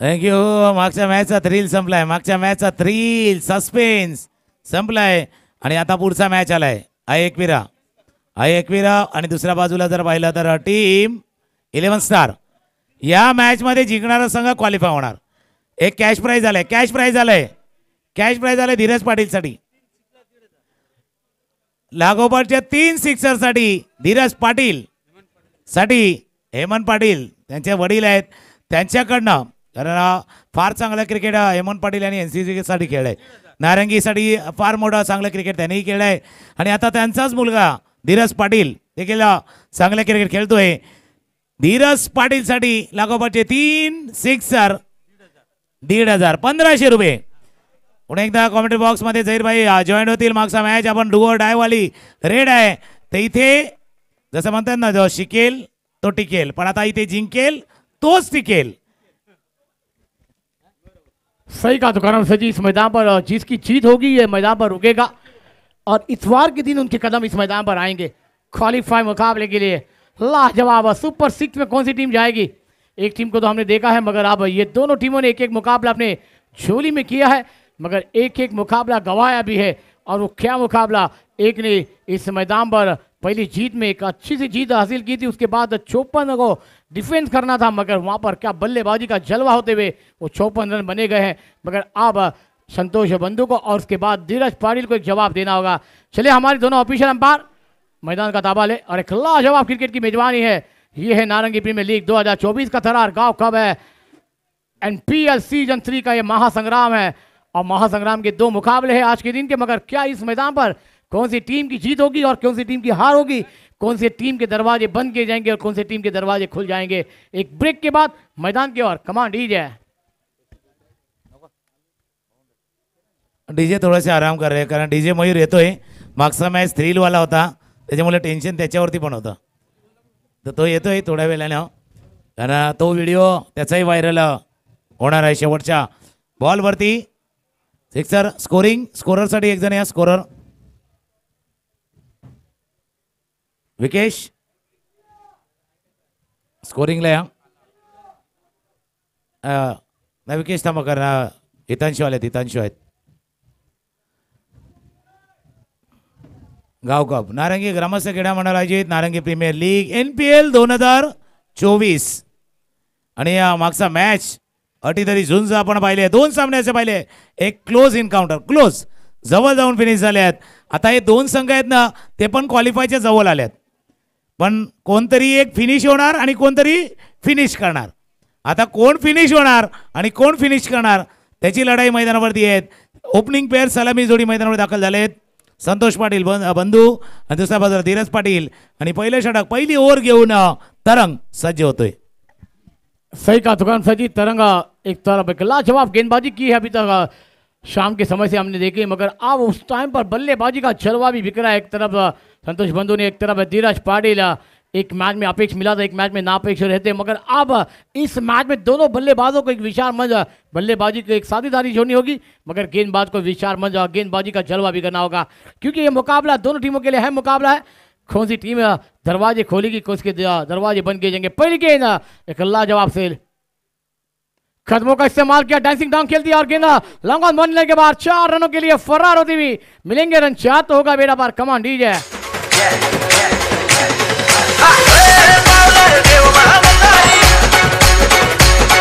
Thank you. मागच्या मॅचचा thrill संपलाय. मागच्या मॅचचा थ्रिल सस्पेन्स संपलाय आणि आता पुढचा मॅच आलाय आय एकविरा आणि दुसऱ्या बाजूला जर पाहिलं तर टीम 11 स्टार. या मॅच मध्ये जिंकणारा संघ क्वालिफाय होणार. एक कॅश प्राइज आलाय धीरज पाटील साठी. लागोपाठच्या 3 सिक्सर साठी धीरज पाटील साठी हेमंत पाटील त्यांचे वडील आहेत त्यांच्याकडनं. कारण फार चांगलं क्रिकेट हेमंत पाटील यांनी NCC साठी खेळलंय. नारंगीसाठी फार मोठं चांगलं क्रिकेट त्यांनीही खेळलंय आणि आता त्यांचाच मुलगा धीरज पाटील देखील चांगलं क्रिकेट खेळतोय. धीरज पाटील साठी लागोपाठचे 3 सिक्सर 1,500 1,500 रुपये. पुन्हा एकदा कॉमेंट्री बॉक्स मध्ये झहीरभाई जॉईन होतील. मागचा मॅच आपण डू ऑर डाय वाली रेड आहे तर इथे जसं म्हणतात ना जो शिकेल तो टिकेल पण आता इथे जिंकेल तोच टिकेल. सही कहा तुकाराम सर जी. इस मैदान पर जिसकी जीत होगी ये मैदान पर रुकेगा और इतवार के दिन उनके कदम इस मैदान पर आएंगे क्वालिफाई मुकाबले के लिए. लाजवाब सुपर 6 में कौन सी टीम जाएगी. एक टीम को तो हमने देखा है मगर अब ये दोनों टीमों ने एक एक मुकाबला अपने झोली में किया है मगर एक एक मुकाबला गंवाया भी है. और वो क्या मुकाबला. एक ने इस मैदान पर पहली जीत में एक अच्छी सी जीत हासिल की थी. उसके बाद 54 को डिफेंस करना था मगर वहां पर क्या बल्लेबाजी का जलवा होते हुए वो 54 रन बने गए हैं. मगर अब संतोष बंधु को और उसके बाद धीरज पाटिल को एक जवाब देना होगा. चलिए हमारे दोनों ऑफिशियल अंपायर मैदान का ताबा ले और एक लाजवाब क्रिकेट की मेजबानी है. ये है नारंगी प्रीमियर लीग 2024 का थरार. गांव कब है NPL सीजन 3 का ये महासंग्राम है और महासंग्राम के 2 मुकाबले हैं आज के दिन के. मगर क्या इस मैदान पर कौन सी टीम की जीत होगी और कौन सी टीम की हार होगी. कौन सी टीम के दरवाजे बंद किए जाएंगे और कौन सी टीम के दरवाजे खुल जाएंगे. एक ब्रेक के बाद मैदान की ओर कमांड डीजे. डीजे थोडेसे आराम कर रहे कारण डीजे मयूर येतोय. मागचा मॅच थ्रिल वाला होता त्याच्यामुळे टेन्शन त्याच्यावरती पण होतं तर तो येतोय थोड्या वेळानं कारण तो व्हिडिओ त्याचाही व्हायरल होणार आहे. शेवटच्या बॉलवरती सिक्सर स्कोररसाठी एक जण या स्कोरर विकेश स्कोरिंगला या नाही विकेश थांबा कारण हितांशू आहेत. गाव कप नारंगी ग्रामस्थ क्रीडा मंडळ आयोजित नारंगी प्रीमियर लीग NPL 2024 आणि या मागचा मॅच अटीतरी झुंज आपण पाहिले. 2 सामने असे पाहिले. एक क्लोज एन्काउंटर जवळ जाऊन फिनिश झाले आहेत. आता हे 2 संघ आहेत ना ते पण क्वालिफायच्या जवळ आले आहेत पण कोणतरी एक फिनिश होणार आणि कोणतरी फिनिश करणार. आता कोण फिनिश होणार आणि कोण फिनिश करणार त्याची लढाई मैदानावरती आहेत. ओपनिंग पेअर सलामी जोडी मैदानावर दाखल झाले आहेत. संतोष पाटील बंधू आणि दुसऱ्या बाजूला धीरज पाटील आणि पहिलं षटक पहिली ओव्हर घेऊन तरंग सज्ज होतोय. सही कहा तुकाराम सर जी. तरंग एक तरफ लाजवाब गेंदबाजी की है अभी तक शाम के समय से हमने देखी मगर अब उस टाइम पर बल्लेबाजी का जलवा भी बिखरा है. एक तरफ संतोष बंधु ने एक तरफ धीरज पाटिल. एक मैच में अपेक्ष मिला था एक मैच में नापेक्ष रहते मगर अब इस मैच में दोनों बल्लेबाजों को एक विशाल मंच बल्लेबाजी को एक साझेदारी जोड़नी होगी मगर गेंदबाज को विशाल मंच गेंदबाजी का जलवा भी करना होगा क्योंकि ये मुकाबला दोनों टीमों के लिए अहम मुकाबला है. कौन सी टीम दरवाजे खोलेगी कौन के दरवाजे बंद किए जाएंगे. पहली गेंद एक लाजवाब से कदमों का इस्तेमाल किया. डांसिंग डाउन खेल दिया और गेंद लॉन्ग ऑन बनने के बाद 4 रनों के लिए फरार होती हुई मिलेंगे रन. 4 तो होगा बेड़ा पार. कमान डीजे.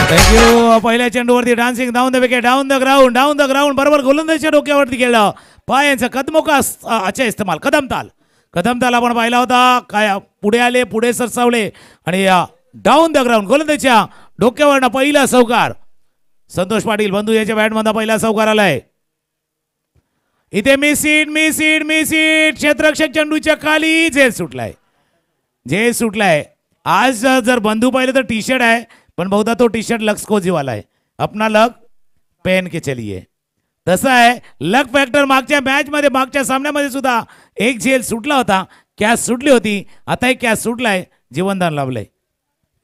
थँक्यू. पहिल्या चेंडूवरती dancing down the wicket down the ground बरोबर गोलंदाजच्या डोक्यावरती खेळलं. पायांचा कदमोका अच्छा इस्तेमाल कदमताल आपण पाहिला होता. काय पुढे आले पुढे सरसावले आणि डाऊन द ग्राउंड गोलंदाजच्या डोक्यावरनं पहिला चौकार. संतोष पाटील बंधू याच्या बॅटमधला पहिला चौकार आलाय. इथे मिस इट क्षेत्ररक्षक चेंडूच्या खाली झेल सुटलाय. आज जर बंधू पाहिलं तर टी शर्ट आहे पण बहुधा तो टी शर्ट लक्स कोजी वाला है. अपना लक पहन के चलिए. तसं आहे लक फॅक्टर. मागच्या मॅच मध्ये मागच्या सामन्यामध्ये सुद्धा एक झेल सुटला होता. कॅच सुटली होती आता एक कॅच सुटलाय जीवनदान लाभलंय.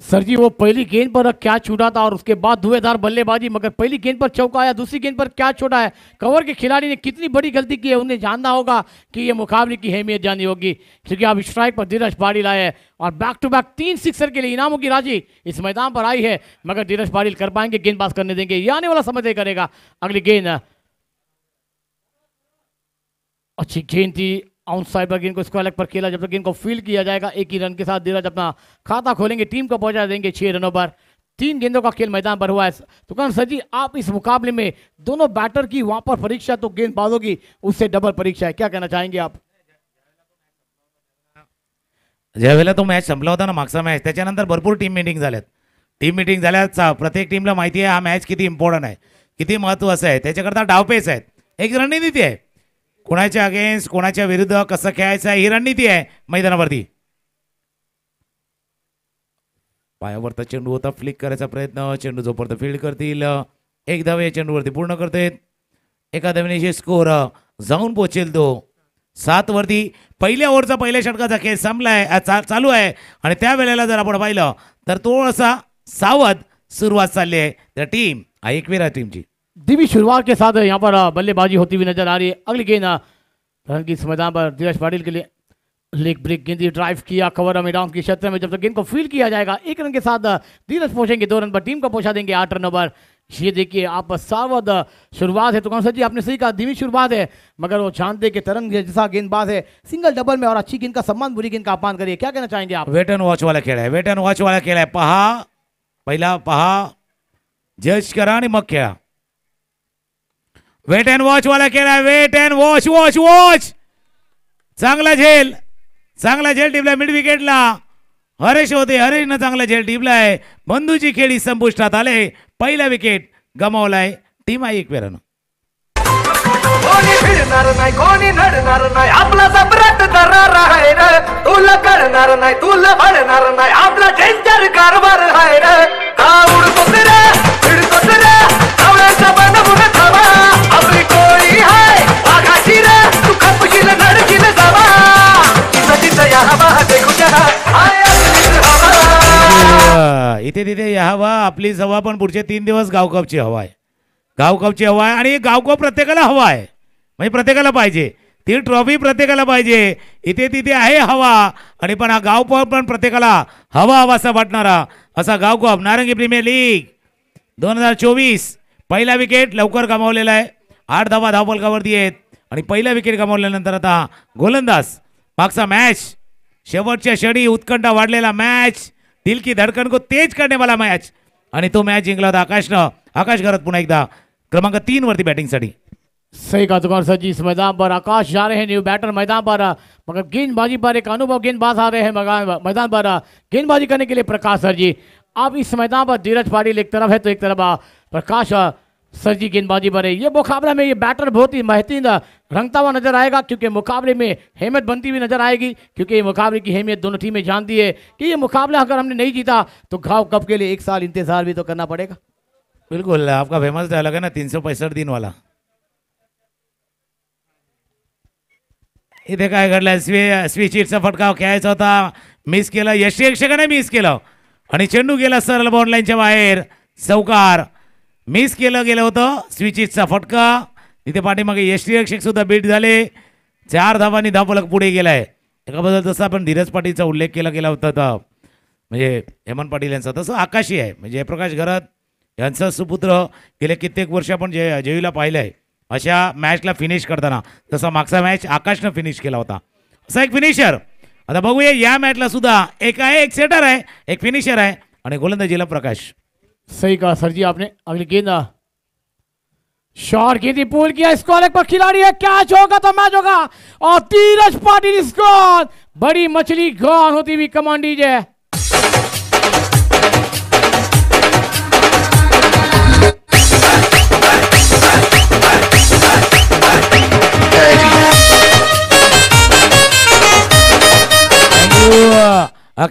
सर जी वो पहली गेंद पर क्या छूटा था और उसके बाद धुएंधार बल्लेबाजी, मगर पहली गेंद पर चौका आया, दूसरी गेंद पर क्या छोड़ा है। कवर के खिलाड़ी ने कितनी बड़ी गलती की है, उन्हें जानना होगा कि ये मुकाबले की अहमियत जाननी होगी, क्योंकि अब स्ट्राइक पर धीरज पाटिल आए हैं और बैक टू बैक 3 सिक्सर के लिए इनामों की राशि इस मैदान पर आई है, मगर धीरज पाटिल कर पाएंगे, गेंदबाज करने देंगे, ये आने वाला समय तय करेगा। अगली गेंद अच्छी गेंद थी, आउट साइड पर गेंद को स्क्वायर लेग पर खेला, जब तक गेंद को फील्ड किया जाएगा 1 ही रन के साथ धीरज अपना खाता खोलेंगे, टीम को पहुंचा देंगे 6 रनों पर। 3 गेंदों का खेल मैदान पर हुआ है। तो कौन सर जी आप इस मुकाबले में दोनों बैटर की वहां पर परीक्षा तो गेंदबाजों की उससे डबल परीक्षा है, क्या कहना चाहेंगे आप? ज्या वेळेला तो मॅच संपला होता ना मागचा मॅच, त्याच्यानंतर भरपूर टीम मिटिंग झाल्यात. टीम मिटिंग झाल्यात, प्रत्येक टीमला माहिती आहे हा मॅच किती इम्पॉर्टंट आहे, किती महत्त्वाचा आहे. त्याच्याकरता डावपेच आहेत, एक रणनीती आहे, कोणाच्या अगेन्स्ट कोणाच्या विरुद्ध कसं खेळायचं आहे ही रणनीती आहे मैदानावरती. पायावरचा चेंडू होता, फ्लिक करायचा प्रयत्न, चेंडू जोपर्यंत फील्ड करतील, एक धाव या चेंडूवरती पूर्ण करते, एका धावेने स्कोर जाऊन पोहोचेल तो 7 वरती. पहिल्या ओव्हरचा पहिल्या षटकाचा खेळ संपलाय, चालू आहे आणि त्या वेळेला जर आपण पाहिलं तर थोडासा सावध सुरुवात चालली आहे त्या टीम एकवीरा टीमची. दिव्य शुरुआत के साथ यहाँ पर बल्लेबाजी होती हुई नजर आ रही है। अगली गेंद रन की इस मैदान पर धीरज पाटिल के लिए लेग ब्रेक गेंद ड्राइव किया, कवर मैदान की क्षेत्र में, जब तक गेंद को फील्ड किया जाएगा 1 रन के साथ धीरज पहुंचेंगे 2 रन पर, टीम को पहुंचा देंगे 8 रनों पर। ये देखिए आप सावध शुरुआत है, तो कौन सा जी आपने सही कहा, धीमी शुरुआत है, मगर वो जानते कि तरंग जैसा गेंदबाज है, सिंगल डबल में और अच्छी गेंद का सम्मान बुरी गेंद का अपमान करिए, क्या कहना चाहेंगे आप? वेट एंड वॉच वाला खेळ आहे, वेट एंड वॉच वाला खेळ आहे. पहा, पहिला पहा, जज करा आणि मग खेळा. वेट एंड वॉच वाला खेळ आहे, wait and watch, watch watch. चांगला झेल, चांगला झेल टिपला मिड विकेटला. हरेश होते, हरेशनं चांगला झेल टिपलाय. बंधूची खेळी संपुष्टात आले, पहिला विकेट गमावलाय टीम आहे एकवीरानं. कोणी भिडणार नाही, कोणी नडणार नाही, आपला सम्राट दरार आहे रे, तुला कळणार नाही, तुला भडणार नाही, आपला डेंजर कारभार आहे रे. का उडतोस रे, भिडतोस रे, धावण्याचा बनवून ठेवा, आपली टोळी आहे वाघाची रे, तू खपशील नडशील जावा, तिथं तिथं या हवा देखूया, हाय असलीच हवा. इथे तिथे या हवा, आपली हवा, पण पुढचे 3 दिवस गावकपची हवा आहे. गावकपची हवा आहे आणि गावकप प्रत्येकाला हवा आहे, म्हणजे प्रत्येकाला पाहिजे ती ट्रॉफी, प्रत्येकाला पाहिजे. इथे तिथे आहे हवा, आणि पण हा गावकप पण प्रत्येकाला हवा असा वाटणारा असा गावकप. नारंगी प्रीमियर लीग 2024 पहिला विकेट लवकर गमावलेला आहे. 8 धावा धावफलकावरती आहेत आणि पहिला विकेट गमावल्यानंतर आता गोलंदाज. मागचा मॅच शेवटच्या क्षणी उत्कंठा वाढलेला मॅच, दिल की धडकन को तेज करने वाला मॅच, आणि तो मॅच जिंकला होता आकाशनं. आकाश घरात पुन्हा एकदा क्रमांक 3 वरती बॅटिंगसाठी. सही कहा दुकान सर जी, इस मैदान पर आकाश जा रहे हैं न्यू बैटर मैदान पर, मगर गेंदबाजी पर एक अनुभव गेंदबाज आ रहे हैं मैदान पर गेंदबाजी करने के लिए प्रकाश सर जी. अब इस मैदान पर धीरज पाटिल एक तरफ है तो एक तरफ प्रकाश सर जी गेंदबाजी पर है. ये मुकाबले में ये बैटर बहुत ही बेहतरीन रंगता हुआ नजर आएगा, क्योंकि मुकाबले में अहमियत बनती हुई नजर आएगी, क्योंकि ये मुकाबले की अहमियत दोनों टीमें जानती है कि ये मुकाबला अगर हमने नहीं जीता तो घाव कप के लिए 1 साल इंतजार भी तो करना पड़ेगा. बिल्कुल, आपका फेमस डायलॉग है ना 365 दिन वाला. इथे काय घडलं, स्विचिटचा फटका खेळायचा होता, मिस केला. यष्टीरक्षकाने मिस केलं आणि चेंडू गेला सरळ बॉन्ड लाईनच्या बाहेर, चौकार. मिस केलं गेलं होतं स्विचिटचा फटका. तिथे पाठीमागे यष्टीरक्षक सुद्धा बीट झाले. 4 धावांनी धावफलक पुढे गेलाय. एकाबद्दल जसं आपण धीरज पाटीलचा उल्लेख केला गेला होता, म्हणजे हेमंत पाटील यांचा, तसं आकाशी आहे, म्हणजे प्रकाश घरात यांचा सुपुत्र. गेले कित्येक वर्ष आपण जयला पाहिलं आहे अशा मॅचला फिनिश करताना. तसा मागचा मॅच आकाशनं फिनिश केला होता, असा एक फिनिशर. आता बघूया या मॅचला सुद्धा एक आहे, एक सेटर आहे, एक फिनिशर आहे आणि गोलंदाजीला प्रकाश. सही कहा सर जी आपने. अगली गेंद शॉर्ट गेंद पुल किया, स्कोर पर खिलाड़ी है, कैच होगा तो मैच होगा, और धीरज पाटिल स्कोर. बड़ी मछली गॉन होती हुई कमान डीजे.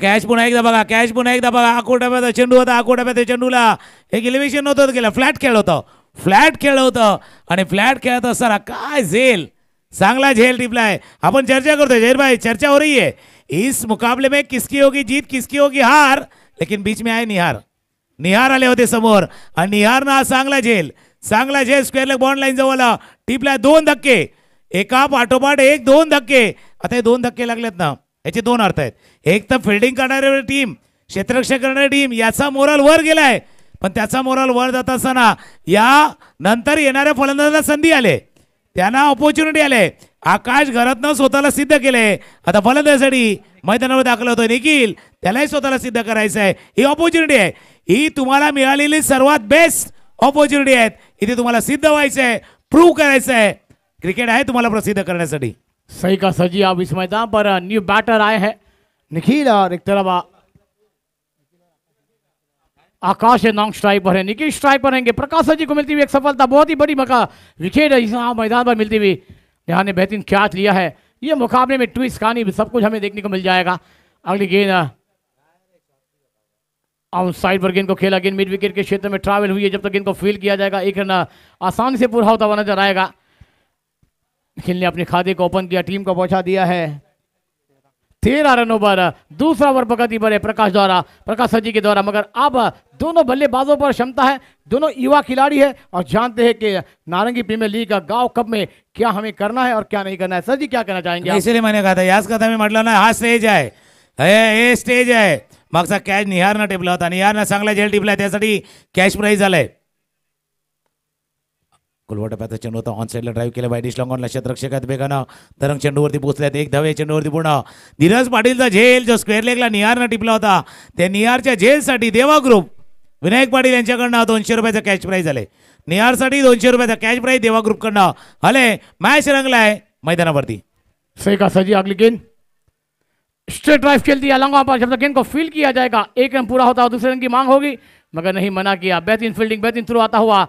कॅच पुन्हा एकदा बघा, कॅच पुन्हा एकदा बघा. आकोटाप्याचा चेंडू होता, आकोटाप्याच्या चेंडूला एक इलिव्हेशन नव्हतं गेलं, फ्लॅट खेळ होतं, फ्लॅट खेळ होतं. आणि फ्लॅट खेळत असताना काय झेल, चांगला झेल टिपलाय. आपण चर्चा करतोय जहीर भाई, चर्चा हो रही है इस मुकाबले में किसकी होगी जीत, किसकी होगी हार, लेकिन बीच में आहे निहार आले होते समोर आणि निहारनं हा चांगला झेल स्क्वेअर लेग बॉन्ड लाईन जवळ टिपला 2 धक्के एका पाठोपाठ 1-2 धक्के. आता हे 2 धक्के लागलेत ना याचे 2 अर्थ आहेत. एक तर फिल्डिंग करणारी टीम क्षेत्ररक्षण करणारी टीम याचा मोराल वर गेलाय पण त्याचा मोराल वर जात असताना या नंतर येणाऱ्या फलंदाजाला संधी आले त्यांना ऑपॉर्च्युनिटी आले. आकाश घरातनं स्वतःला सिद्ध केलंय. आता फलंदाजासाठी मैदानावर दाखल होतोय निखिल त्यालाही स्वतःला सिद्ध करायचं आहे. ही ऑपॉर्च्युनिटी आहे ही तुम्हाला मिळालेली सर्वात बेस्ट ऑपॉर्च्युनिटी आहेत. इथे तुम्हाला सिद्ध व्हायचं आहे प्रूव्ह करायचं आहे. क्रिकेट आहे तुम्हाला प्रसिद्ध करण्यासाठी. सही का सर जी. अब इस मैदान पर न्यू बैटर आए हैं निखिल और एक तरफ आकाश नॉन्ग स्ट्राइक पर है. निखिल स्ट्राइक पर रहेंगे. प्रकाश सर जी को मिलती हुई एक सफलता बहुत ही बड़ी मौका विकेट इस मैदान पर मिलती हुई यहाँ ने बेहतरीन कैच लिया है. ये मुकाबले में ट्विस्ट कहानी भी सब कुछ हमें देखने को मिल जाएगा. अगली गेंद आउट साइड पर गेंद को खेला. गेंद मिड विकेट के क्षेत्र में ट्रैवल हुई है. जब तक गेंद को फील्ड किया जाएगा एक रन आसानी से पूरा होता हुआ नजर आएगा. निखिल ने अपने खाते को ओपन किया. टीम को पहुंचा दिया है 13 रनों पर. दूसरा ओवर प्रगति पर है प्रकाश सर जी के द्वारा. मगर अब दोनों बल्लेबाजों पर क्षमता है. दोनों युवा खिलाड़ी है और जानते हैं कि नारंगी प्रीमियर लीग का गांव कप में क्या हमें करना है और क्या नहीं करना है. सर जी क्या कहना चाहेंगे आप? इसलिए मैंने कहा था याच कथा मी म्हटलं ना हा स्टेज आहे हे स्टेज आहे. मागचा कॅच निहारनं टिपला होता. निहारनं चांगला झेल टिपला त्यासाठी कॅश प्राईज आलाय. कुलवटप्याचा चेंडू होता ऑन साईडला ड्राईव्ह केलं बाय डिश लॉंगॉनला क्षेत्ररक्षकात वेगानं तरंग चेंडूवरती पोहोचल्यात. एक धावे चेंडूवरती पूर्ण धीरज पाटीलचा झेल जो स्क्वेअर लेगला निहारनं टिपला होता त्या निहारच्या झेलसाठी देवा ग्रुप विनायक पाटील यांच्याकडनं 200 रुपयाचा कॅश प्राईज आले. निहारसाठी 200 रुपयाचा कॅश प्राईज देवा ग्रुपकडनं आले. मॅच रंगलाय मैदानावरती. सही का सर जी. अगली गेंद स्ट्रेट ड्राइव खेल दिया लंगा पर. जब तक गेंद को फील्ड किया जाएगा एक रन पूरा होता है दूसरे रन की मांग होगी मगर नहीं मना किया. बेहतरीन फील्डिंग बेहतरीन थ्रो आता हुआ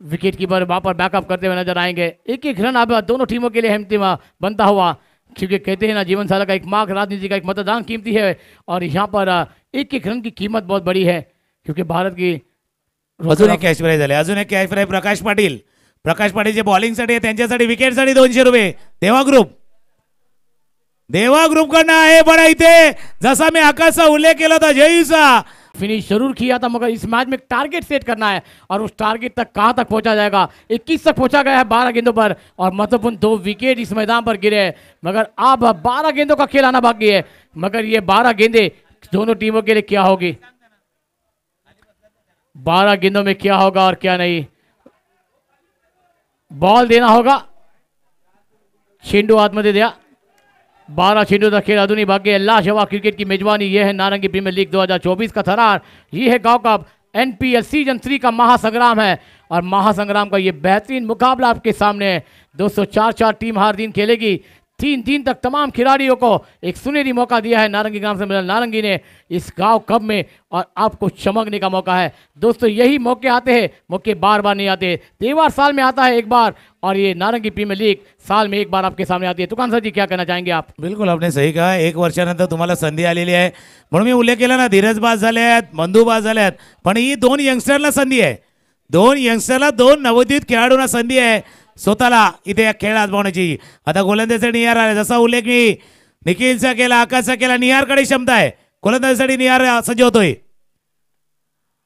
विकेट कीपर वहां पर बैकअप करते हुए नजर आएंगे. एक रन अब दोनों टीमों के लिए हिम्मती बनता हुआ क्योंकि कहते हैं ना जीवन साल का एक मार्ग राजनीति का एक मतदान कीमती है और यहाँ पर एक रन की कीमत बहुत बड़ी है क्योंकि भारत की अजून एक कॅच प्राईज झाले. अजून एक कॅच प्राईज प्रकाश पाटीलचे बॉलिंगसाठी आहे त्यांच्यासाठी विकेटसाठी 200 रुपये देवा ग्रुपकडनं आहे. बडा इथे जसा मी आकाशचा उल्लेख केला होता जयचा फिनिश जरूर किया था मगर इस मैच में एक टारगेट सेट करना है और उस टारगेट तक कहां तक पहुंचा जाएगा. 21 तक पहुंचा गया है 12 गेंदों पर और महत्वपूर्ण 2 विकेट इस मैदान पर गिरे मगर अब 12 गेंदों का खेल आना बाकी है. मगर ये 12 गेंदें दोनों टीमों के लिए क्या होगी 12 गेंदों में क्या होगा और क्या नहीं. बॉल देना होगा. चेंडू आतमध्ये द्या. 12 चेंडूचा खेळ अजूनही बाकी है. लाजवाब क्रिकेट की मेजबानी ये है नारंगी प्रीमियर लीग 2024 का थरार. ये है गांव कप NPL सीजन 3 का महासंग्राम है और महासंग्राम का ये बेहतरीन मुकाबला आपके सामने है. दोस्तों 4-4 टीम हर दिन खेलेगी. 3 दिन तक तमाम खिलाड़ियों को एक सुनहरी मौका दिया है नारंगी ग्राम से मिला नारंगी ने इस गांव कप में और आपको चमकने का मौका है. दोस्तों यही मौके आते हैं. मौके बार बार नहीं आते. त्योहार साल में आता है एक बार और ये नारंगी प्रीमियर लीग साल में एक बार आपके सामने आती है. तुकान सर जी क्या कहना चाहेंगे आप? बिलकुल आपने सही कहा. 1 वर्षानंतर तुम्हाला संधी आलेली आहे म्हणून मी उल्लेख केला ना धीरज बाज झाले आहेत मंदू बाज झाले आहेत पण ही 2 यंगस्टरला संधी आहे. 2 यंगस्टरला 2 नवोदित खेळाडूंना संधी आहे स्वतःला इथे या खेळ आजमावण्याची. आता गोलंदाजीसाठी निहार आले जसा उल्लेख मी निखिलचा केला आकाशचा केला. निहारकडे क्षमता आहे गोलंदाजीसाठी निहार सज्ज होतोय.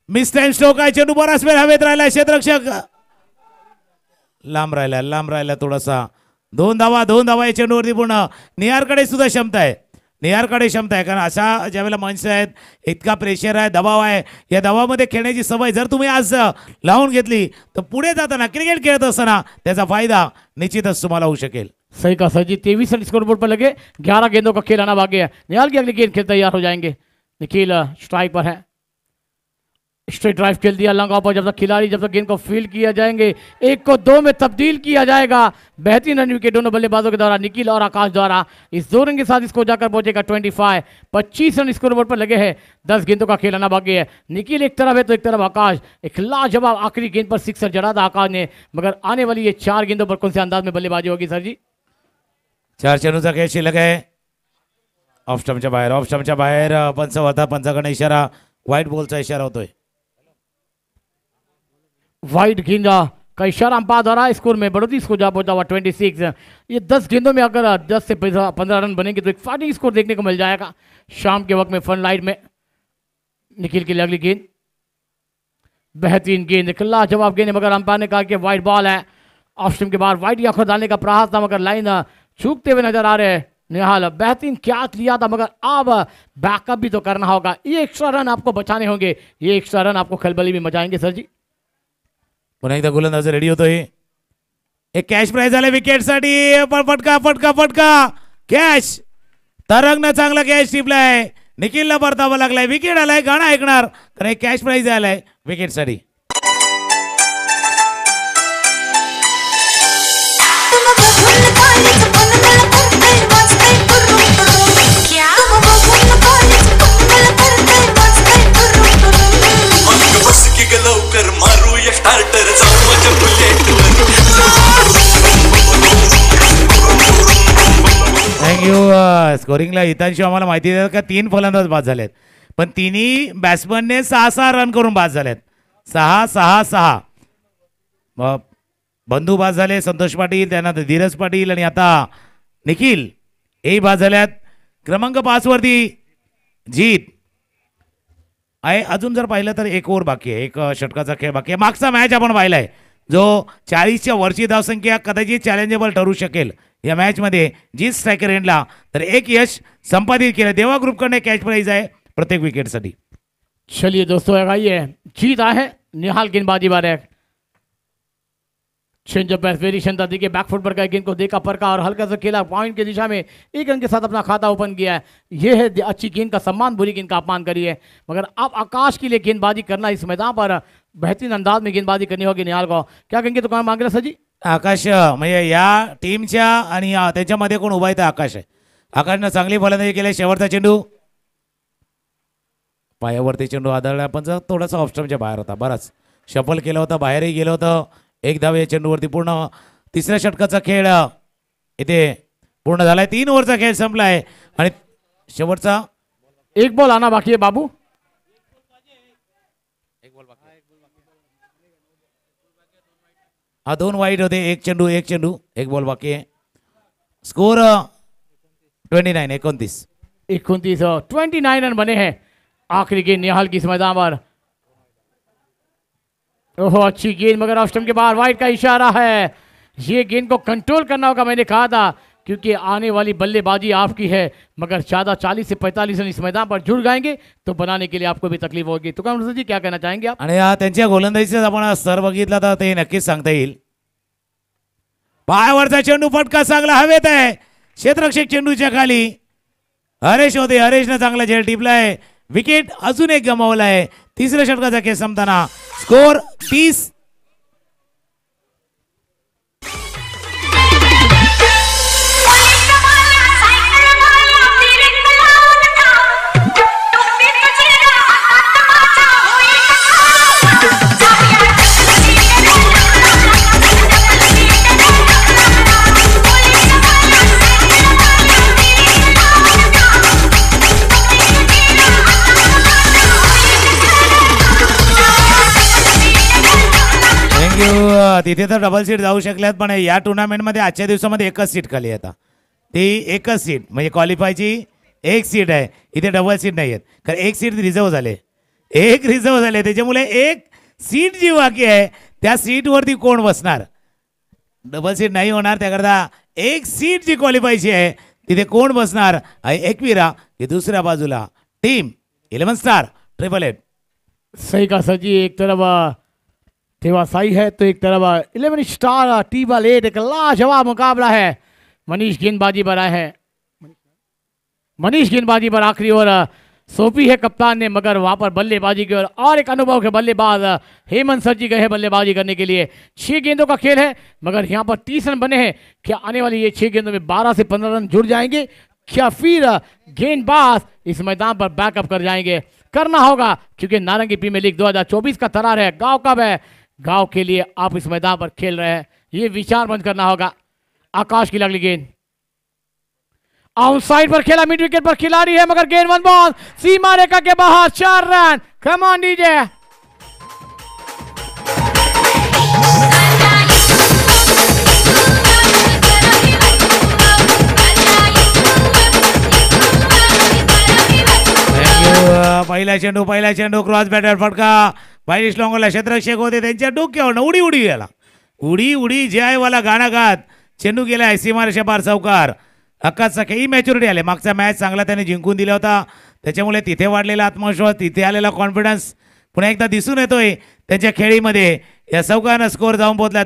मिस टाइम स्ट्रोक आहे. चेंडू बराच वेळ हवेत राहिला. क्षेत्ररक्षक लांब राहिला थोडासा. 2 धावा या चेंडूवरती पूर्ण. निहारकडे सुद्धा क्षमता आहे कारण अशा ज्यावेळेला माणसं आहेत इतका प्रेशर आहे दबाव आहे या दबावामध्ये खेळण्याची सवय जर तुम्ही आज लावून घेतली तर पुढे जाताना क्रिकेट खेळत असताना त्याचा फायदा निश्चितच तुम्हाला होऊ शकेल. सही का सर जी. 23 रन स्कोर बोर्ड पर लगे. 11 गेंदों का खेल आना बाकी है. निहाल की अगली गेंद खेल तैयार हो जाएंगे. निखिल स्ट्राइक पर है. स्ट्रेट ड्राइव खेल दिया लंगा पर. जब तक गेंद को फील्ड किया जाएंगे 1 को 2 में तब्दील किया जाएगा. बेहतरीन रन विकेट दोनों बल्लेबाजों के द्वारा निखिल और आकाश द्वारा. इस 2 रन के साथ इसको जाकर पहुंचेगा 25 रन स्कोर बोर्ड पर लगे हैं. 10 गेंदों का खेल आना बाकी है. निखिल एक तरफ है तो एक तरफ आकाश. एक लाजवाब आखिरी गेंद पर सिक्सर जड़ा था आकाश ने मगर आने वाली ये 4 गेंदों पर कौन से अंदाज में बल्लेबाजी होगी सर जी? 4 चेंडूचा खेळ शिल्लक आहे. ऑफ स्टंपच्या बाहेर पंच होता. पंचाकडे इशारा व्हाईट बॉलचा इशारा होतोय. वाइट गेंद का इशारा अंपायर द्वारा. स्कोर में बढ़ोतरी इसको जा पहुंचा हुआ 26. ये 10 गेंदों में अगर 10 से 15 रन बनेंगे तो एक फाइटिंग स्कोर देखने को मिल जाएगा शाम के वक्त में फन लाइट में. निखिल के लिए अगली गेंद, बेहतरीन गेंद, लाजवाब गेंद है, मगर अंपायर ने कहा कि वाइड बॉल है। ऑफ स्टंप के बाहर वाइड या खुद डालने का प्रयास था, मगर लाइन चूकते हुए नजर आ रहे हैं निहाल। बेहतरीन कैच लिया था, मगर अब बैकअप भी तो करना होगा। ये एक्स्ट्रा रन आपको बचाने होंगे, ये एक्स्ट्रा रन आपको खलबली में मचाएंगे सर जी। पुन्हा एकदा गोलंदाज रेडी होतोय। एक कॅश प्राइज आले विकेटसाठी, फटका फटका फटका कॅश, तरंगनं चांगला कॅच टिपलाय, निखिलला परतावा लागलाय, विकेट आलाय, गाणं ऐकणार कारण एक कॅश प्राइज आलाय विकेटसाठी. लवकर मारूया स्टार्टर, जाऊ माझ्या बुलेटवर. थँक्यू. स्कोरिंगला हितांशी आम्हाला माहिती देतात का 3 फलंदाज बाद झालेत, पण तिन्ही बॅट्समनने 6 रन करून बाद झालेत. 6 बंधू बाद झाले, संतोष पाटील, त्यानंतर धीरज पाटील आणि आता निखिल हेही बाद झाल्यात. क्रमांक 5 वरती जीत आहे. अजून जर पाहिलं तर 1 ओव्हर बाकी आहे, 1 षटकाचा खेळ बाकी आहे. मागचा मॅच आपण पाहिलाय जो 40च्या वरची धावसंख्या कदाचित चॅलेंजेबल ठरू शकेल. या मॅचमध्ये जीत स्ट्रायकर एंडला तर 1 यश संपादित केलं. देवा ग्रुपकडे कॅच प्राइज आहे प्रत्येक विकेटसाठी. चलिए दोस्तों, आइए जीत आए हैं, निहाल गेंदबाजी बार है। चेंज ऑफ वेरिएशन था, देखिए बैकफुट पर का गेंद को देखा, परका और हल्का सा खेला, पॉइंट की दिशा में 1 रन के साथ अपना खाता ओपन किया है। यह है अच्छी गेंद का सम्मान, बुरी गेंद का अपमान करी है। मगर अब आकाश के लिए गेंदबाजी करना, इस मैदान पर बेहतरीन अंदाज में गेंदबाजी करनी होगी निहाल को। क्या कहेंगे तो कौन मांग रहे सर जी? आकाश म्हणजे या टीमच्या आणि त्याच्यामध्ये कोण उभा आहे तर आकाश आहे. आकाशनं चांगली फलंदाजी केली. शेवटचा चेंडू पायावरती चेंडू आदळला, पण थोडासा ऑफस्टमच्या बाहेर होता. बराच शफल केलं होतं, बाहेरही गेलं होतं. 1 धाव या चेंडूवरती. पूर्ण तिसऱ्या षटकाचा खेळ इथे पूर्ण झालाय. 3 ओव्हरचा खेळ संपलाय आणि शेवटचा 1 बॉल आना बाकी है बाबू. हा 2 वाईट होते. 1 चेंडू 1 बॉल बाकी आहे. स्कोर 29 रन बने हैं. आखिरी गेंद निहाल की इस मैदान पर. ओहो अच्छी गेंद, मगर ऑफ स्टंप के बाहर वाइड का इशारा है. ये गेंद को कंट्रोल करना होगा, मैंने कहा था, क्योंकि आने वाली बल्लेबाजी आपकी है. मगर ज़्यादा 40 से 45 रन इस मैदान पर जुड़ जाएंगे तो बनाने के लिए आपको भी तकलीफ होगी. तो कमल जी क्या कहना चाहेंगे आप? आणि त्यांच्या गोलंदाजीचा आपण स्तर बघितला तर ते नक्कीच सांगता येईल. पायावरचा चेंडू फटका चांगला हवेत आहे. क्षेत्ररक्षक चेंडूच्या खाली हरेश होते. हरेशनं चांगला झेल टिपलाय. विकेट अजून एक गमावलाय. तिसऱ्या षटकाचा खेळ संपताना स्कोर 30. तिथे तर डबल सीट जाऊ शकल्यात, पण या टुर्नामेंटमध्ये आजच्या दिवसामध्ये एकच सीट खाली आहे. आता ती एकच सीट म्हणजे क्वालिफायची 1 सीट आहे. इथे डबल सीट नाही आहेत, कारण 1 सीट रिझर्व झाले. 1 रिझर्व झाले, त्याच्यामुळे 1 सीट जी बाकी आहे त्या सीटवरती कोण बसणार. डबल सीट नाही होणार, त्याकरता 1 सीट जी क्वालिफायची आहे तिथे कोण बसणार. एकविरा की दुसऱ्या बाजूला टीम 11 स्टार 888. सही का सर जी. एक तरफ देवासाई है तो एक तरफ 11 स्टार T8. एक लाजवाब मुकाबला है. मनीष गेंदबाजी पर आए हैं. मनीष गेंदबाजी पर आखिरी ओवर सौंपी है कप्तान ने, मगर वहां पर बल्लेबाजी की और एक अनुभव के बल्लेबाज हेमंत सर जी गए हैं बल्लेबाजी करने के लिए. 6 गेंदों का खेल है, मगर यहाँ पर 30 रन बने हैं. क्या आने वाली ये 6 गेंदों में 12 से 15 रन जुड़ जाएंगे? क्या फिर गेंदबाज इस मैदान पर बैकअप कर जाएंगे? करना होगा, क्योंकि नारंगी प्रीमियर लीग 2024 का तरार है. गांव कब है? गांव के लिए आप इस मैदान पर खेल रहे हैं, ये विचार मंच करना होगा. आकाश की अगली गेंद आउटसाइड पर खेला, मिड विकेट पर खिलाड़ी है, मगर गेंद 1 बॉल सीमा रेखा के बाहर. 4 रन. Come on DJ. पहिला चेंडू क्रॉस बॅटर फटका बाईश लॉंगोला क्षेत्ररक्षक होते त्यांच्या डोक्यावर उडी उडी गेला उडी जयवाला गाणं गात चेंडू गेलाय सीमारेषा पार चौकार हक्काचा काही मॅच्युरिटी आले मागचा मॅच चांगला त्याने जिंकून दिला होता त्याच्यामुळे तिथे वाढलेला आत्मविश्वास तिथे आलेला कॉन्फिडन्स पुन्हा एकदा दिसून येतोय त्यांच्या खेळीमध्ये या चौकानं स्कोअर जाऊन पोहोचला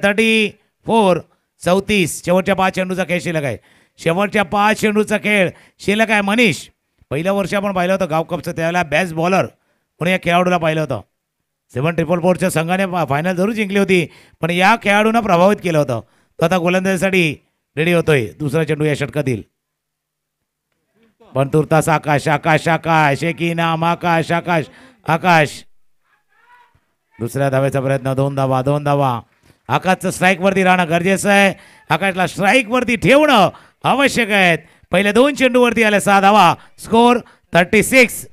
34 शेवटच्या 5 चेंडूचा खेळ शिल्लक आहे शेवटच्या 5 चेंडूचा खेळ शिल्लक आहे मनीष पहिल्या वर्षी आपण पाहिलं होतं गाव कपचं त्यावेळेला बेस्ट बॉलर म्हणून या खेळाडूला पाहिलं होतं 7444च्या संघाने फायनल जरूर जिंकली होती पण या खेळाडूंना प्रभावित केलं होतं तो आता गोलंदाजीसाठी रेडी होतोय दुसरा चेंडू या षटकातील पण तुर्तास आकाश एकी नाम आकाश दुसऱ्या धावेचा प्रयत्न 2 धावा आकाशचं स्ट्राईक वरती राहणं गरजेचं आहे आकाशला स्ट्राईक वरती ठेवणं आवश्यक आहे पहिले 2 चेंडू वरती आले 6 धावा स्कोर 36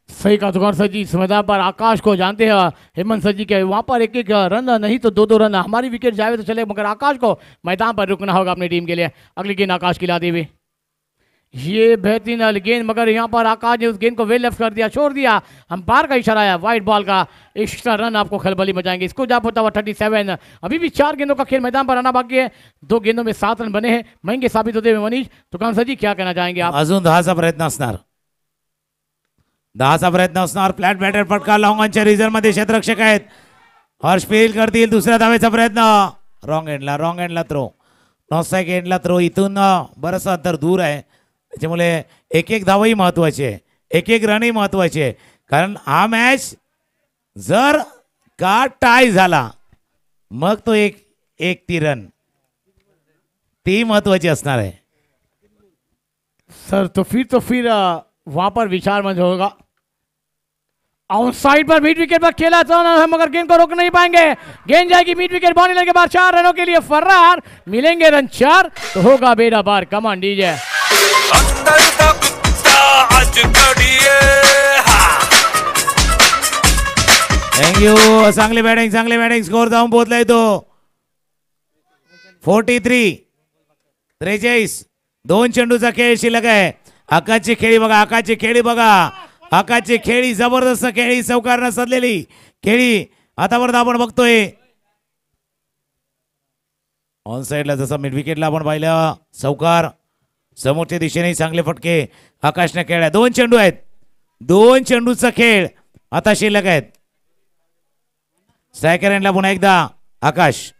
सही का दुकान सर जी इस मैदान पर आकाश को जानते हैं हेमंत सर जी के वहाँ पर एक रन नहीं तो 2 रन हमारी विकेट जाए तो चले मगर आकाश को मैदान पर रुकना होगा अपनी टीम के लिए अगली गेंद आकाश की लाती हुई ये बेहतरीन गेंद मगर यहाँ पर आकाश ने उस गेंद को वेल लेफ्ट कर दिया छोड़ दिया अंपायर का इशारा आया वाइट बॉल का एक्स्ट्रा रन आपको खलबली मचाएंगे इसको जा पड़ता हुआ 37 अभी भी 4 गेंदों का खेल मैदान पर आना बाकी है 2 गेंदों में 7 रन बने हैं महंगे साबित होते हुए मनीष दुकान सर जी क्या कहना चाहेंगे आप अजून 10चा प्रयत्न असणार 10चा प्रयत्न असणार फ्लॅट बॅटर फटका लॉंगॉनच्या रिझर्व मध्ये क्षेत्ररक्षक आहेत हर्ष फेल करतील दुसऱ्या धावेचा प्रयत्न रॉंग एंडला थ्रो नॉस्ट्राईक एंडला थ्रो इथून बरंच अंतर दूर आहे त्याच्यामुळे एक धावही महत्वाची आहे एक रनही महत्वाची आहे कारण हा मॅच जर का टाय झाला मग तो एक ती रन ती महत्वाची असणार आहे सर तो फिर वहां पर विचार मंच होगा आउटसाइड पर मिड विकेट पर खेला है मगर गेंद को रोक नहीं पाएंगे गेंद जाएगी मिड विकेट बाउंड्री के बाद 4 रनों के लिए फर्रार मिलेंगे रन 4 तो होगा बेड़ा पार कमान डीजे थँक्यू चांगली बॅटिंग स्कोर जाऊन पोहोचलाय तो 43 2 चेंडूचा खेळ शिल्लक आहे आकाशची खेळी जबरदस्त खेळी चौकारनं सजलेली खेळी आतापर्यंत आपण बघतोय ऑन साइडला जसं मिड विकेटला आपण पाहिलं चौकार समोरच्या दिशेने चांगले फटके आकाशने खेळल्या 2 चेंडू आहेत 2 चेंडूचा खेळ आता शिल्लक आहेत स्ट्रायकर एंडला पुन्हा एकदा आकाश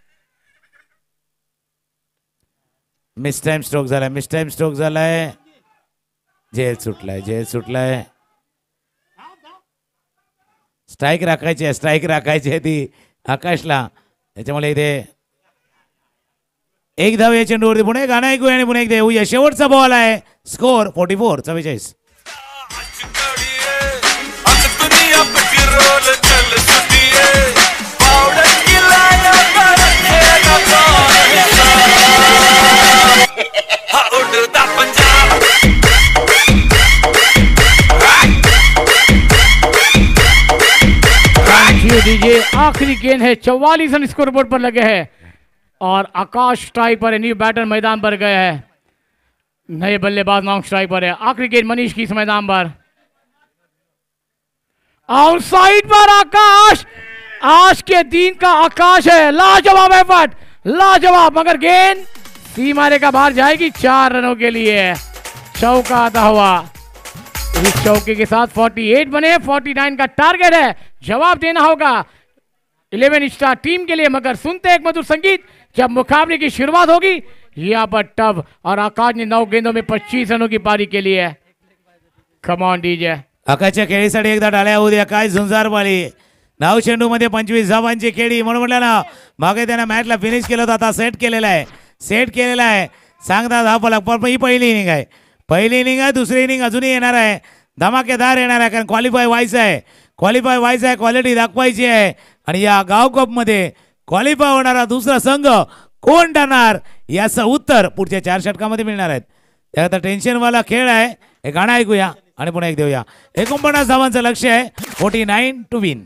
मिस टाइम स्ट्रोक झालाय झेल सुटलाय स्ट्राईक राखायची आहे ती आकाशला त्याच्यामुळे इथे एक धाव या चेंडूवरती पुन्हा गाणं ऐकूया आणि पुन्हा एकदा येऊया शेवटचा बॉल आहे स्कोर 44 दीजिए आखिरी गेंद है 44 रन स्कोर बोर्ड पर लगे हैं और आकाश स्ट्राइक पर है न्यू बैटर मैदान पर गए हैं नए बल्लेबाज नॉन स्ट्राइक पर है आखिरी गेंद मनीष की इस मैदान पर आउटसाइड पर आकाश आज के दिन का आकाश है लाजवाब एफर्ट लाजवाब मगर गेंद सीमा रेखा बाहर जाएगी 4 रनों के लिए चौका आता हुआ इस चौके के साथ 48 बने 49 का टारगेट है जवाब देना होगा 11 स्टार टीम के लिए मगर सुनते एक मधुर संगीत जब मुकाबले की शुरुआत होगी यहाँ पर टब और आकाश ने 9 गेंदों में 25 रनों की पारी के लिए कम ऑन डीजे आकाशच्या खेळीसाठी एकदा टाळ्या होऊ द्या काय झुंजार वाली 9 चेंडू मध्ये 25 धावांची खेळी म्हणून म्हटलं ना मागे त्यानं मॅचला फिनिश केलं होतं आता सेट केलेला आहे सांगता धाव फलक पण ही पहिली इनिंग आहे दुसरी इनिंग अजूनही येणार आहे धमाकेदार येणार आहे कारण क्वालिफाय व्हायचं आहे क्वालिटी दाखवायची आहे आणि या गाव कप मध्ये क्वालिफाय होणारा दुसरा संघ कोण ठरणार याचं उत्तर पुढच्या 4 षटकामध्ये मिळणार आहेत त्यात टेन्शन वाला खेळ आहे हे गाणं ऐकूया आणि पुन्हा एक देऊया 49 धावांचं लक्ष्य आहे 49 टू विन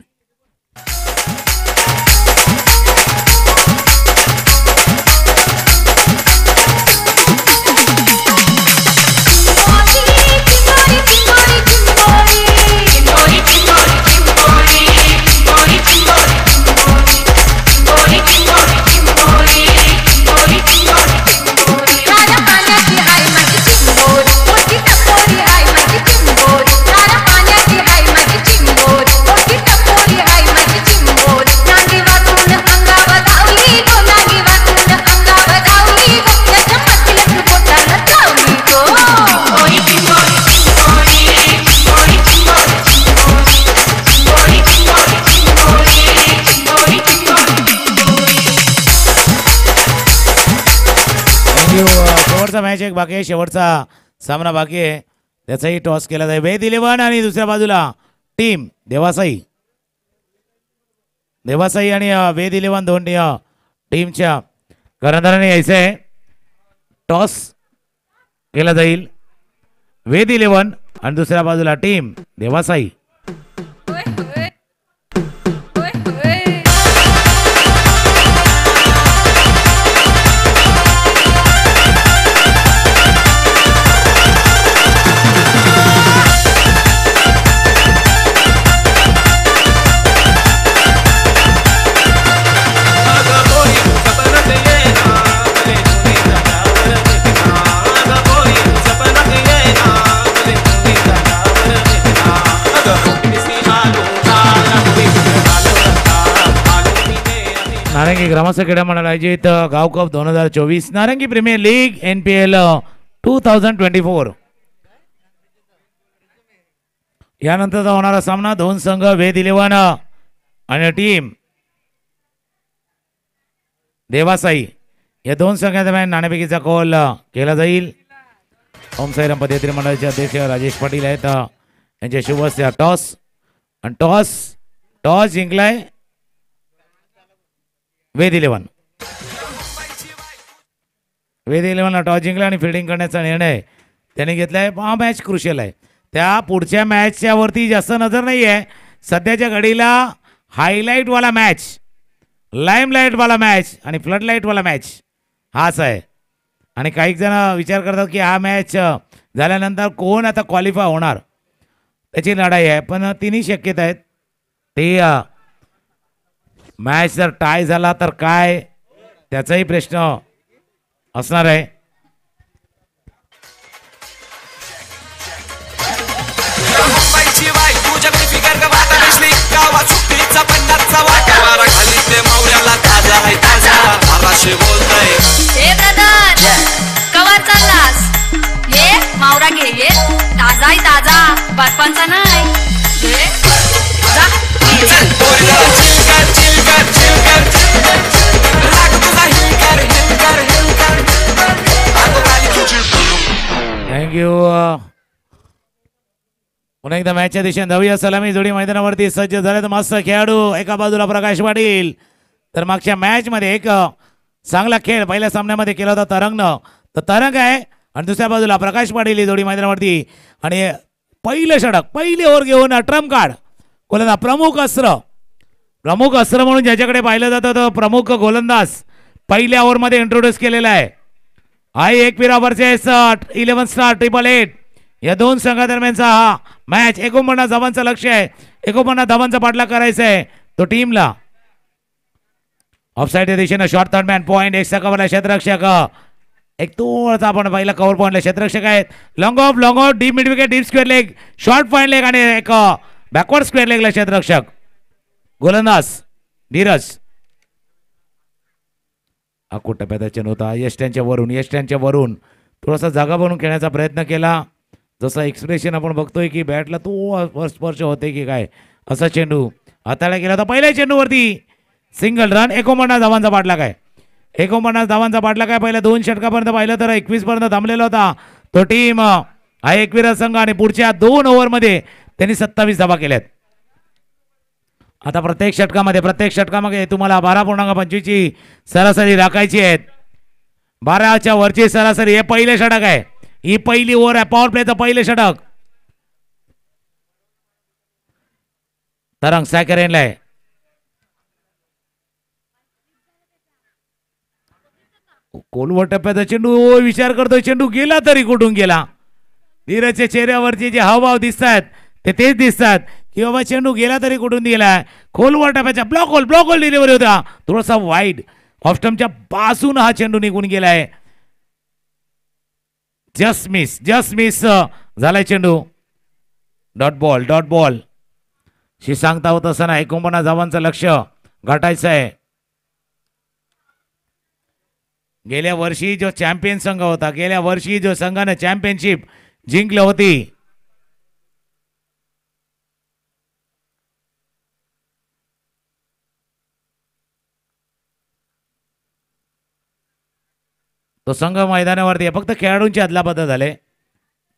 शेवटचा मॅच एक बाकी आहे, शेवटचा सामना बाकी आहे, त्याचाही टॉस केला जाईल. वेद 11 आणि दुसऱ्या बाजूला टीम देवासाई आणि वेद 11 दोन टीमच्या घरंदाराने यायचं आहे. टॉस केला जाईल. वेद 11 आणि दुसऱ्या बाजूला टीम देवासाई. नारंगी ग्रामस्थ क्रीडा मंडळ आयोजित गाव कप 2024 नारंगी प्रीमियर लीग NPL 2024 यानंतरचा होणारा सामना दोन संघ वेद 11 आणि टीम देवासाई या दोन संघादरम्यान नाणेफेकीचा कॉल केला जाईल. ओम साईराम पदयात्री मंडळाचे अध्यक्ष राजेश पाटील आहेत. यांच्या शुभ हस्ते टॉस आणि टॉस जिंकलाय वेद 11. वेद 11 टॉस जिंकला आणि फिल्डिंग करण्याचा निर्णय त्याने घेतलाय. हा मॅच क्रुशियल आहे. त्या पुढच्या मॅचच्या वरती जास्त नजर नाही आहे. सध्याच्या घडीला हायलाईटवाला मॅच, लाईमलाईटवाला मॅच आणि फ्लडलाईटवाला मॅच हाच आहे. आणि काही जण विचार करतात की हा मॅच झाल्यानंतर कोण आता क्वालिफाय होणार, त्याची लढाई आहे. पण तिन्ही शक्यता आहेत. ते मॅच जर टाय झाला तर काय, त्याचाही प्रश्न असणार आहे. कवर चाललास ये मावरा घे ये ताजा ताजा बर्फांचा नाही थँक्यू. पुन्हा एकदा मॅचच्या दिशेने धावूया. सलामी जोडी मैदानावरती सज्ज झाले. तर मस्त खेळाडू, एका बाजूला प्रकाश पाटील. तर मागच्या मॅच मध्ये एक चांगला खेळ पहिल्या सामन्यामध्ये केला होता तरंगनं, तर तरंग आहे. आणि दुसऱ्या बाजूला प्रकाश पाटील ही जोडी मैदानावरती. आणि पहिलं षटक, पहिली ओव्हर घेऊन ट्रम्प कार्ड गोलंदाज, प्रमुख अस्त्र म्हणून ज्याच्याकडे पाहिलं जातं तो प्रमुख गोलंदाज पहिल्या ओव्हरमध्ये इंट्रोड्यूस केलेला आहे. आई एकविरा वर्सेस 11 स्टार 888 या दोन संघादरम्यानचा हा मॅच. 49 धावांचं लक्ष आहे. 49 धावांचा पाठलाग करायचा आहे तो टीमला. ऑफसाईडच्या दिशेनं शॉर्ट थर्ड मॅन पॉईंट. एक कव्हरला क्षेत्ररक्षक, एक तोडचा आपण पहिला कव्हर पॉईंटला क्षेत्ररक्षक आहेत. Long of deep mid wicket, deep square leg, short point leg आणि एक बॅकवर्ड स्क्वेअर लेगला क्षेत्ररक्षक. गोलंदाज धीरज हा टप्प्याचा चेंडू होता. यष्ट्यांच्या वरून थोडासा जागा बनवून खेळण्याचा प्रयत्न केला. जसं एक्सप्रेशन आपण बघतोय की बॅटला तो स्पर्श होते की काय, असा चेंडू हाताळला गेला होता. पहिल्या चेंडूवरती सिंगल रन. 49 धावांचा पाठलाग आहे. 49 धावांचा पाठलाग आहे. पहिल्या दोन षटकापर्यंत पाहिलं तर 21 पर्यंत थांबलेला होता तो टीम हा एकविरा संघ. आणि पुढच्या 2 ओव्हरमध्ये त्यांनी 27 धावा केल्यात. आता प्रत्येक षटकामध्ये तुम्हाला 12.25 ची सरासरी राखायची आहेत. 12च्या वरची सरासरी. हे पहिले षटक आहे, ही पहिली ओव्हर आहे. पॉवर प्लेचं पहिले षटक. तरंग सॅकरेनला आहे. कोलवर टप्प्याचा चेंडू. विचार करतोय चेंडू गेला तरी कुठून गेला. धीरजच्या चेहऱ्यावरचे जे हावभाव दिसतात ते तेच दिसतात की बाबा चेंडू गेला तरी कुठून गेलाय. खोलवर टप्प्याच्या ब्लॉक होल डिलिव्हरी होता. थोडासा वाईड ऑफस्टमच्या पासून हा चेंडू निघून गेलाय. जस्ट मिस झालाय चेंडू. डॉट बॉल शी सांगता होत असताना 49 धावांचं लक्ष गाठायचं आहे. गेल्या वर्षी जो चॅम्पियन संघ होता, गेल्या वर्षी जो संघाने चॅम्पियनशिप जिंकली होती, तो संघ मैदानावरती आहे. फक्त खेळाडूंची अदलाबदल झाले.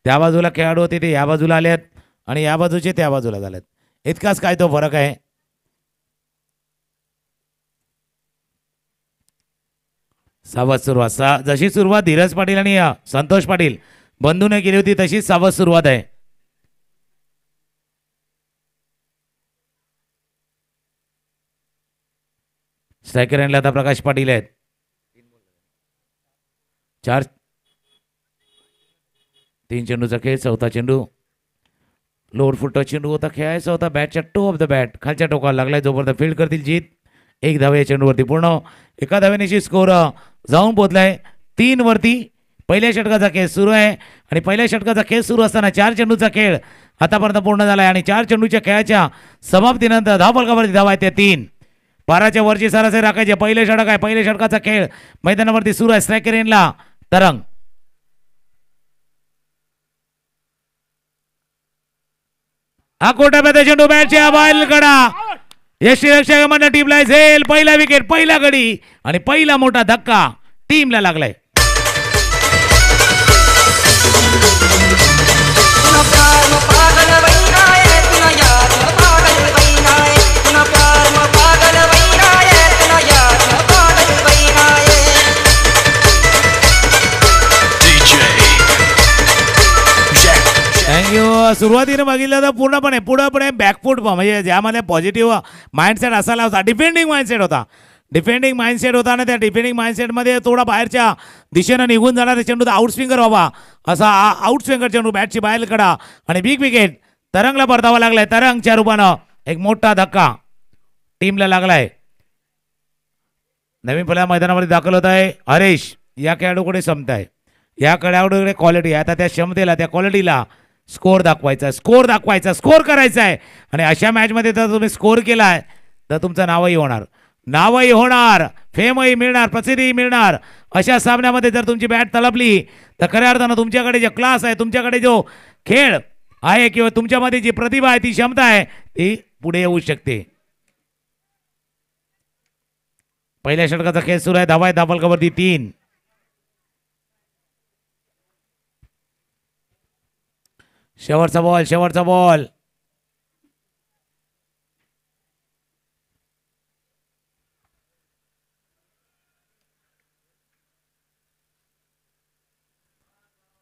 त्या बाजूला खेळाडू होते ते या बाजूला आलेत आणि या बाजूचे त्या बाजूला झालेत. इतकाच काय तो फरक आहे. सावध सुरुवात. जशी सुरुवात धीरज पाटील आणि संतोष पाटील बंधूने केली होती तशीच सावध सुरुवात आहे. स्ट्रायकर एंडला आता प्रकाश पाटील आहेत. 3 चेंडूचा खेळ. चौथा चेंडू लोअर फुट चेंडू होता. खेळायचा होता बॅटच्या टो ऑफ द बॅट. खालच्या टोकाला लागलाय. जोपर्यंत फील्ड करतील जीत. 1 धाव या चेंडूवरती पूर्ण. एका धावेनेशी स्कोर जाऊन पोहोचलाय 3 वरती. पहिल्या षटकाचा खेळ सुरू आहे आणि पहिल्या षटकाचा खेळ सुरू असताना 4 चेंडूचा खेळ आतापर्यंत पूर्ण झाला आहे आणि 4 चेंडूच्या खेळाच्या समाप्तीनंतर धावफलकावरती धावा आहेत त्या 3. 12च्या वरची सरासरी राखायची. पहिले षटक आहे. पहिल्या षटकाचा खेळ मैदानावरती सुरू आहे. स्ट्रायकर एंडला तरंग. हा कोटाप्याचा चेंडू बॅटच्या बाहेर कडा. यष्टीरक्षकांना टीमला झेल. पहिला विकेट. पहिला गडी आणि पहिला मोठा धक्का टीमला लागलाय. थँक्यू. सुरुवातीने बघितलं तर पूर्णपणे पुढे बॅकफूट म्हणजे ज्यामध्ये पॉझिटिव्ह माइंडसेट असायला होता. डिफेंडिंग माइंडसेट होता. डिफेंडिंग माइंडसेट होता आणि त्या डिफेंडिंग माइंडसेटमध्ये थोडा बाहेरच्या दिशेनं निघून जाणारा चेंडू आउट स्विंगर व्हावा असा आउट स्विंगर चेंडू बॅटची बाहेर कडा आणि बिग विकेट तरंगला परतावा लागलाय. तरंगच्या रूपानं एक मोठा धक्का टीमला लागलाय. नवीन फलंदाज मैदानामध्ये दाखल होत आहे हरेश. या खेळाडूकडे क्षमता आहे. या खेळाडूकडे क्वालिटी आहे. आता त्या क्षमतेला त्या क्वालिटीला स्कोर दाखवायचा. स्कोर करायचा आहे आणि अशा मॅचमध्ये जर तुम्ही स्कोर केलाय तर तुमचं नावही होणार. फेमही मिळणार. प्रसिद्धीही मिळणार. अशा सामन्यामध्ये जर तुमची बॅट तळपली तर खऱ्या अर्थानं तुमच्याकडे जो क्लास आहे, तुमच्याकडे जो खेळ आहे किंवा तुमच्यामध्ये जी प्रतिभा आहे, ती क्षमता आहे, ती पुढे येऊ शकते. पहिल्या षटकाचा खेळ सुरू आहे. धावा आहेत धावफलकावरती 3. शेवटचा बॉल.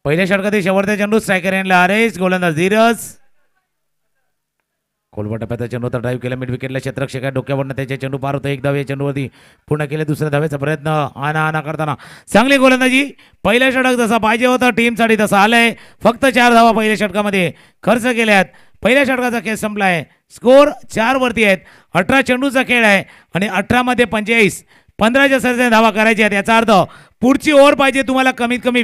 पहिल्या षटकातील शेवटचा चेंडू. स्ट्रायकर एंडला हरेश. गोलंदाज धीरज. कोलबटप्याचा चेंडू तर ड्राईव्ह केला. मिड विकेटला क्षेत्ररक्षक डोक्यावरनं त्याचे चेंडू पार होतो. 1 धाव या चेंडूवरती पूर्ण केले. दुसऱ्या धावेचा प्रयत्न आना करताना चांगली गोलंदाजी. पहिल्या षटक जसा पाहिजे होता टीमसाठी तसा आलाय. फक्त 4 धावा पहिल्या षटकामध्ये खर्च केल्यात. पहिल्या षटकाचा खेळ संपलाय. स्कोर 4 वरती आहेत. 18 चेंडूचा खेळ आहे आणि 18 मध्ये 45. 15च्या सरासरी धावा करायच्या आहेत. याचा अर्थ पुढची ओव्हर पाहिजे तुम्हाला कमीत कमी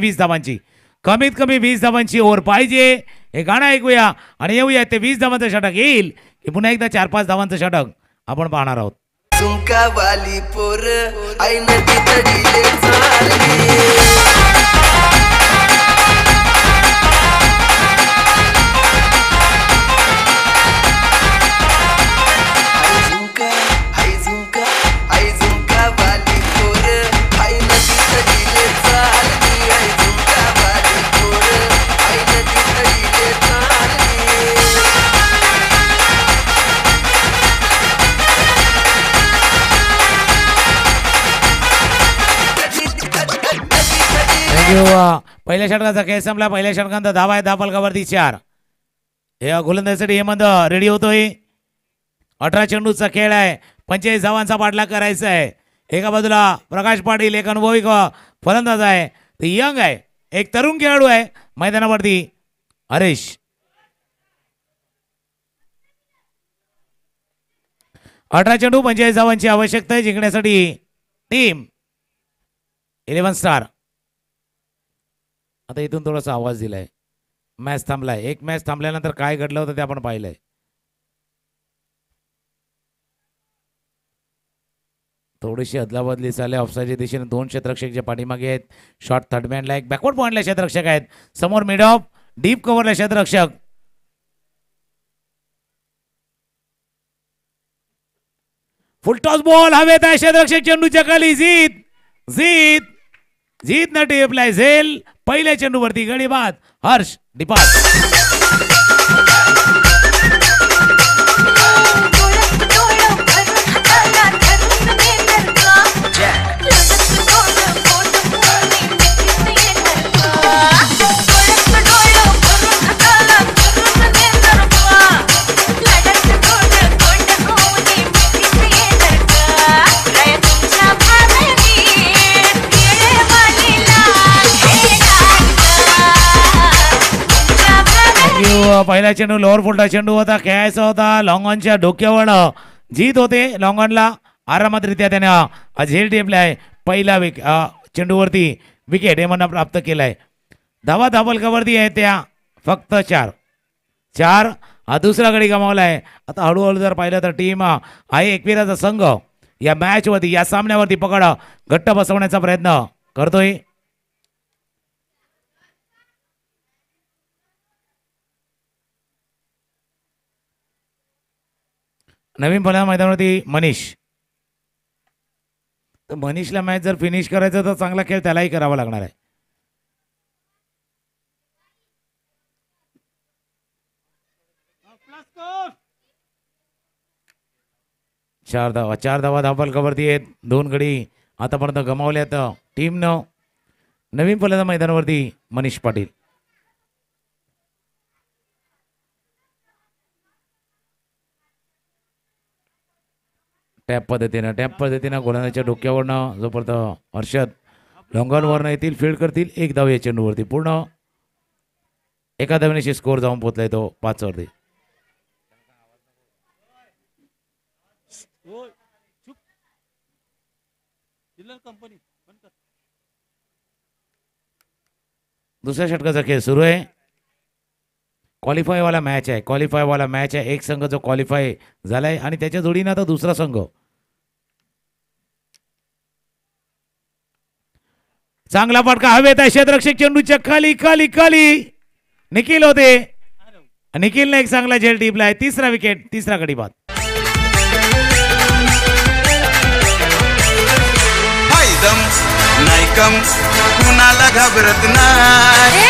20 धावांची ओव्हर पाहिजे. हे गाणं ऐकूया आणि येऊया. ते 20 धावांचं षटक येईल की पुन्हा एकदा 4-5 धावांचं षटक आपण पाहणार आहोत. वाली पोर आई नदी तडीले चालली. पहिल्या षटकाचा खेळ संपला. पहिल्या षटकांत धावा आहे धावफलकावरती 4. हे गोलंदाजीसाठी हेमंत रेडी होतोय. 18 चेंडूचा खेळ आहे. 45 धावांचा पाठलाग करायचा आहे. एका बाजूला प्रकाश पाटील एक अनुभवी फलंदाज आहे. ते यंग आहे. एक तरुण खेळाडू आहे मैदानावरती हरेश. 18 चेंडू 45 धावांची आवश्यकता आहे जिंकण्यासाठी टीम 11 स्टार. आता इथून थोडासा आवाज दिलाय. मॅच थांबलाय. एक मॅच थांबल्यानंतर काय घडलं होतं ते आपण पाहिलंय. थोडीशी अदलाबदली झाली. ऑफसाईडच्या दिशेने 2 क्षेत्ररक्षक जे पाठीमागे आहेत. शॉर्ट थर्ड मॅनला एक बॅकवर्ड पॉइंटला क्षेत्ररक्षक आहेत. समोर मिड ऑफ डीप कव्हरला क्षेत्ररक्षक. फुल टॉस बॉल हवेत आहे. क्षेत्ररक्षक चेंडूच्या खाली. जीत जीत न टिपलाय झेल पहिल्या चेंडूवरती गडी बाद हर्ष डिपास पहिला चेंडू लोअर फुलटा चेंडू होता खेळायचा होता लॉंगॉनच्या डोक्यावर जीत होते लॉंगॉनला आरामातरित्या त्याने झेल टेपलाय पहिला चेंडूवरती विकेट एमन प्राप्त केलाय धावा धाबलकावरती आहे त्या फक्त 4 हा दुसरा गडी गमावलाय आता हळूहळू जर पाहिलं तर टीम आहे एकविराचा संघ या मॅच वरती या सामन्यावरती पकड घट्ट बसवण्याचा प्रयत्न करतोय नवीन फलंदाज मैदानावरती मनीषला मॅच जर फिनिश करायचं तर चांगला खेळ त्यालाही करावा लागणार आहे चार धावा धाबलकावरती आहेत 2 गडी आतापर्यंत गमावल्यात टीमनं नवीन फलंदाज मैदानावरती मनीष पाटील टॅप पद्धतीनं गोलंदाजाच्या डोक्यावरनं जोपर्यंत हर्षद लॉंगॉनवरनं येतील फील्ड करतील 1 धाव या चेंडूवरती पूर्ण एका धावेशी स्कोर जाऊन पोहोचलाय तो 5 वरती दुसऱ्या षटकाचा खेळ सुरू आहे क्वालिफाय वाला मॅच आहे एक संघ जो क्वालिफाय झालाय आणि त्याच्या जोडीनं आता दुसरा संघ चांगला फटका हवेत आहे क्षेत्ररक्षक चेंडूच्या खाली निखिल होते निखिलने एक चांगला झेल टिपलाय तिसरा विकेट तिसरा गडी बाद कुणाला घाबरत नाही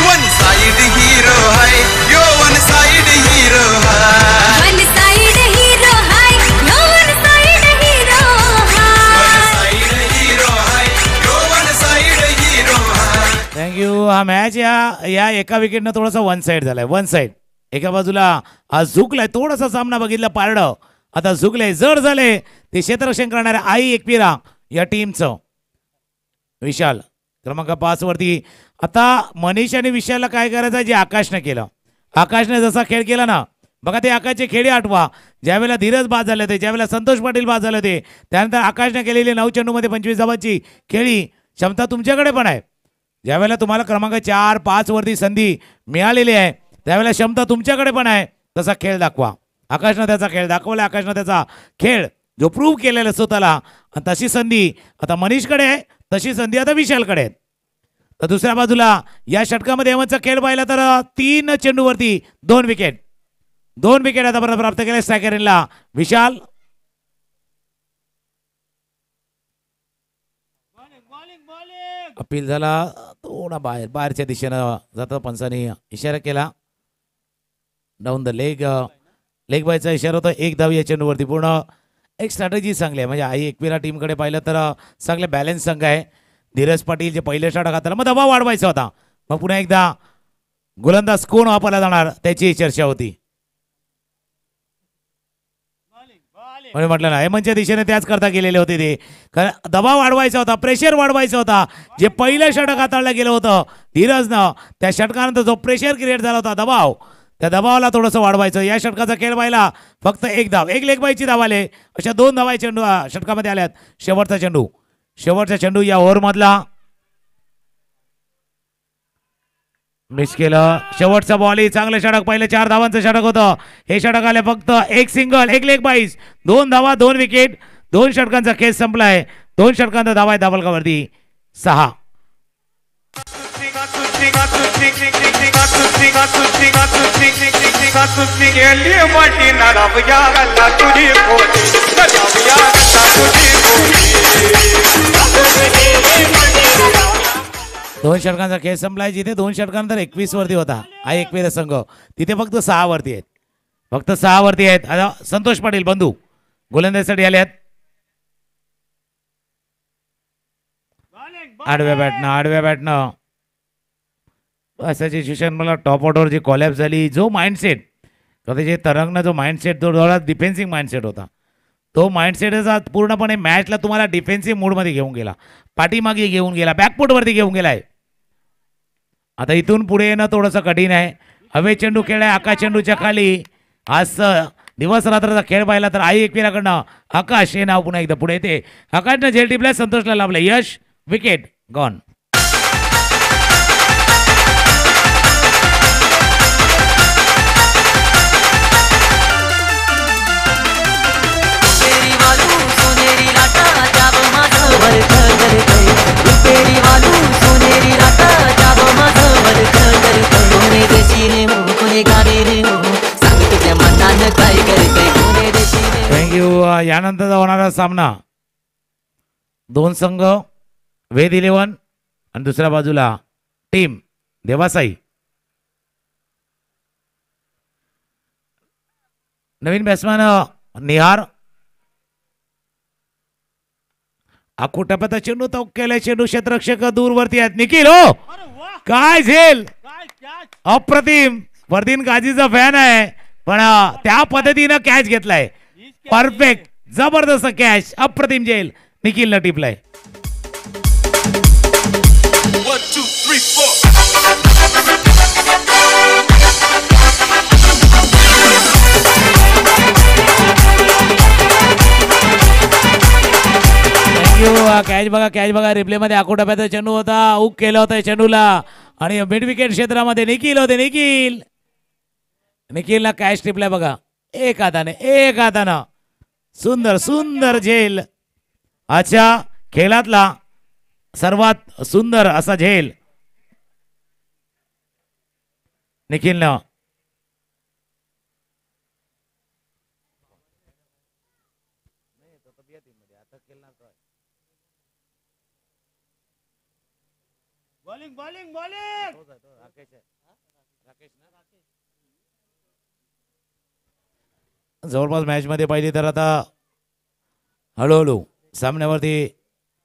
वन साइड हीरो है यो वन साइड हीरो है वन साइड हीरो है यो वन साइड हीरो है वन साइड हीरो है यो वन साइड हीरो है थँक्यू हा मॅच या एका विकेटनं थोडासा वन साइड झालाय वन साइड एका बाजूला आज झुकलाय थोडासा सामना बघितला पारडं आता झुकले जड झाले ते क्षेत्ररक्षण करणाऱ्या आई एकविरा या टीमचं विशाल क्रमांक 5 वरती आता मनीष आणि विशालला काय करायचं जे आकाशने केलं आकाशने जसा खेळ केला ना बघा ते आकाशचे खेळी आठवा ज्यावेळेला धीरज बाद झाले होते ज्यावेळेला संतोष पाटील बाद झाले होते त्यानंतर आकाशने केलेली 9 चेंडूमध्ये 25 धावांची खेळी क्षमता तुमच्याकडे पण आहे ज्यावेळेला तुम्हाला क्रमांक 4, 5 वरती संधी मिळालेली आहे त्यावेळेला क्षमता तुमच्याकडे पण आहे तसा खेळ दाखवा आकाशनं त्याचा खेळ दाखवला आकाशनं त्याचा खेळ जो प्रूव्ह केलेला स्वतःला तशी संधी आता मनीषकडे आहे तशी संधी आता विशालकडे आहे तर दुसऱ्या बाजूला या षटकामध्ये एमनचा खेळ पाहिला तर 3 चेंडूवरती 2 विकेट आतापर्यंत प्राप्त केले स्ट्रायकरला विशाल अपील झाला थोडा बाहेरच्या दिशेनं जाता पंचांनी इशारा केला डाऊन द लेग बायचा इशारा होता 1 धाव या चेंडूवरती पूर्ण एक स्ट्रॅटेजी चांगली आहे म्हणजे आई एकविरा टीमकडे पाहिलं तर चांगले बॅलन्स संघ आहे धीरज पाटील जे पहिले षटक हाताला मग दबाव वाढवायचा होता मग पुन्हा एकदा गोलंदाज कोण वापरला जाणार त्याची चर्चा होती म्हणजे म्हटलं ना हेमनच्या दिशेने त्याच करता गेलेले होते ते कारण दबाव वाढवायचा होता प्रेशर वाढवायचा होता जे पहिलं षटक हाताळलं गेलं होतं धीरजनं त्या षटकानंतर जो प्रेशर क्रिएट झाला होता दबाव त्या दबावाला थोडंसं वाढवायचं या षटकाचा खेळ व्हायला फक्त 1 धाव 1 लेगबाईची धाव आले अशा 2 धावा चेंडू षटकामध्ये आल्यात शेवटचा चेंडू या ओव्हरमधला मिस केलं शेवटचा बॉल चांगलं षटक पहिलं 4 धावांचं षटक होतं हे षटक आले फक्त 1 सिंगल 1 लेग बाईस 2 धावा 2 विकेट 2 षटकांचा खेळ संपलाय 2 षटकांचा धावा आहे धाबलकावरती 6 दोन षटकांचा खेळ संपलाय. जिथे 2 षटकांनंतर 21 वरती होता हा एकवीर संघ, तिथे फक्त 6 वरती आहेत. फक्त 6 वरती आहेत. आता संतोष पाटील बंधू गोलंदाजीसाठी आले आहेत. आडव्या बॅटनं असाची सिच्युएशन. मला टॉप ऑर्डर जी कॉलॅप्स झाली, जो माइंडसेट त्याचे तरंगनं जो माइंडसेट जो थोडा डिफेन्सिव्ह माइंडसेट होता, तो माइंडसेटचा पूर्णपणे मॅचला तुम्हाला डिफेन्सिव्ह मोडमध्ये घेऊन गेला, पाठीमागे घेऊन गेला, बॅकफुटवरती घेऊन गेलाय. आता इथून पुढे येणं थोडंसं कठीण आहे. हवे चेंडू खेळाय आकाश चेंडूच्या खाली. आज दिवस रात्राचा खेळ पाहिला तर आई एकविराकडनं आकाश हे नाव पुन्हा एकदा पुढे येते. आकाशनं झेल टिपलाय, संतोषला लाभलं यश. Wicket gone. थँक्यू. यानंतरचा होणारा सामना 2 संघ वेद 11 आणि दुसऱ्या बाजूला टीम देवासाई. नवीन बॅट्समॅन निहार. आखू टप्प्यात चेंडू तो केलाय. चेंडू क्षेत्ररक्षक दूरवरती आहेत. निखिल हो काय झेल, अप्रतिम. फरदीन काजीचा फॅन आहे पण त्या पद्धतीनं कॅच घेतलाय. परफेक्ट जबरदस्त कॅच, अप्रतिम झेल निखिलनं टिपलाय. कॅच बघा रिप्ले मध्ये. आखू टप्प्याचा चेंडू होता, हुक केला होता चेंडूला आणि मिड विकेट क्षेत्रामध्ये निखिल होते. निखिलला कॅच टिपलाय बघा. एक हातानं सुंदर सुंदर झेल. आजच्या खेळातला सर्वात सुंदर असा झेल निखिलनं. जवळपास मॅच मध्ये पाहिली तर आता हळूहळू सामन्यावरती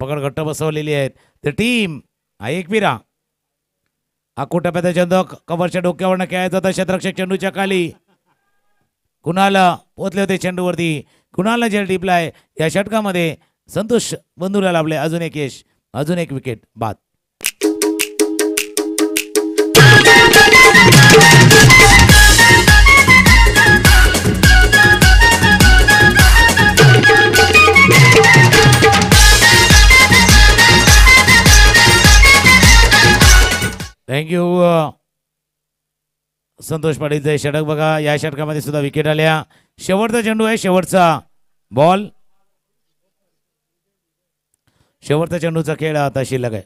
पकड घट्ट बसवलेली आहेत. तर टीम एकविरा. आखू टप्प्याचा चेंडू कव्हरच्या डोक्यावरनं खेळायचा होता. क्षेत्ररक्षक चेंडूच्या खाली. कुणाला पोचले होते चेंडूवरती. कुणाला झेल टिपलाय. या षटकामध्ये संतोष बंधूला लाभले. अजून एक यश, अजून एक विकेट बाद. थँक्यू. संतोष पाटीलचं षटक बघा. या षटकामध्ये सुद्धा विकेट आल्या. शेवटचा चेंडू आहे, शेवटचा बॉल. शेवटचा चेंडूचा खेळ आता शिल्लक आहे.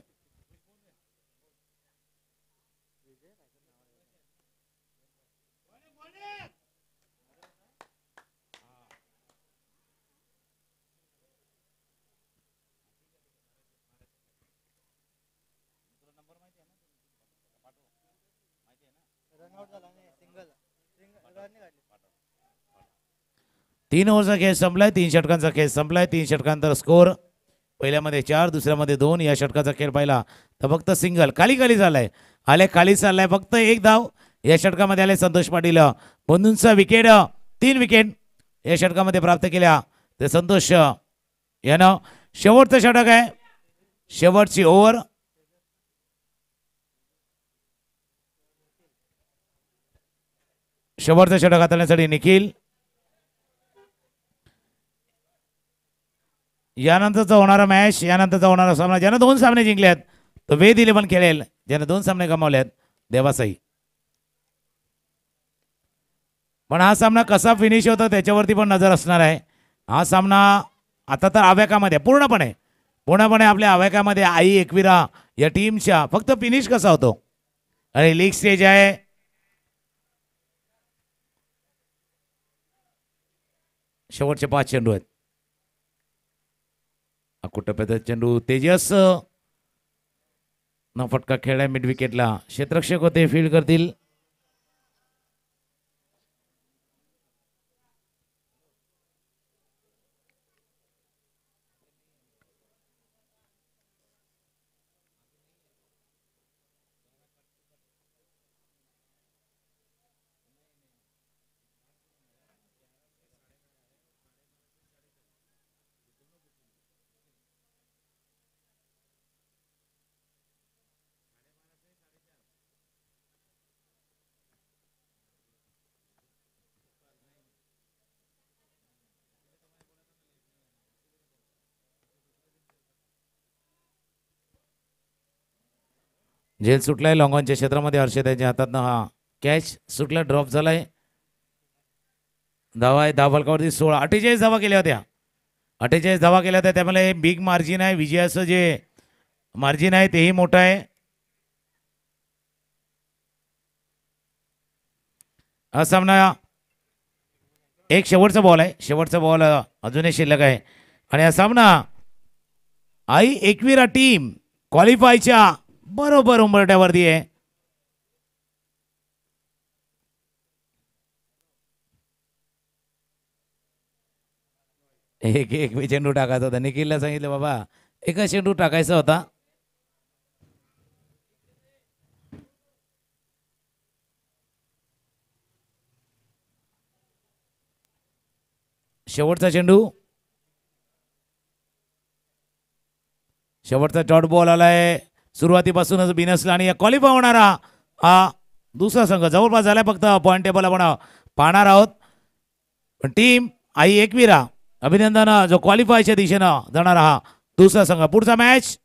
तीन ओव्हरचा खेळ संपलाय. 3 षटकांचा खेळ संपलाय. 3 षटकांतर स्कोर. पहिल्यामध्ये 4, दुसऱ्यामध्ये 2. या षटकाचा खेळ पाहिला तर फक्त सिंगल खाली झालाय. खाली चाललाय. फक्त 1 धाव या षटकामध्ये आले. संतोष पाटील बंधूंचा विकेट. 3 विकेट या षटकामध्ये प्राप्त केल्या. ते संतोष यानं शेवटचं षटक आहे. शेवटची ओव्हर. शेवटचं षटक हाताळण्यासाठी निखिल. यानंतरचा होणारा मॅच, यानंतरचा होणारा सामना ज्यानं 2 सामने जिंकल्यात तो वेद 11 खेळेल. ज्यानं 2 सामने गमावल्यात देवासाई. पण हा सामना कसा फिनिश होता त्याच्यावरती पण नजर असणार आहे. हा सामना आता तर आव्याकामध्ये पूर्णपणे आपल्या आव्याकामध्ये आई एकविरा या टीमच्या फक्त फिनिश कसा होतो आणि लीग स्टेज आहे. शेवटचे 5 चेंडू आहेत. टप्प्याचा चेंडू तेजस न फटका खेळलाय मिड विकेटला. क्षेत्ररक्षक होते फील्ड करतील. झेल सुटलाय लॉंगॉनच्या क्षेत्रामध्ये. हर्षद यांच्या हातातनं हा कॅच सुटला, ड्रॉप झालाय. धावा आहे 10 फलकावरती 16. 48 धावा केल्या होत्या. 48 धावा केल्या होत्या. त्यामुळे बिग मार्जिन आहे. विजयाचं जे मार्जिन आहे तेही मोठं आहे. हा सामना एक शेवटचा बॉल आहे. शेवटचा बॉल अजूनही शिल्लक आहे आणि हा सामना आई एकविरा टीम क्वालिफायच्या बरोबर उंबरठ्यावरती आहे. एक चेंडू टाकायचा होता. निखिलला सांगितलं बाबा एकच चेंडू टाकायचा होता. शेवटचा चेंडू, शेवटचा डॉट बॉल आलाय. सुरुवातीपासूनच बिनसला आणि क्वालिफाय होणारा हा दुसरा संघ जवळपास झालाय. फक्त पॉईंट टेबल आपण पाहणार आहोत. पण टीम आई एकविरा अभिनंदन जो क्वालिफायच्या दिशेनं जाणारा हा दुसरा संघ. पुढचा मॅच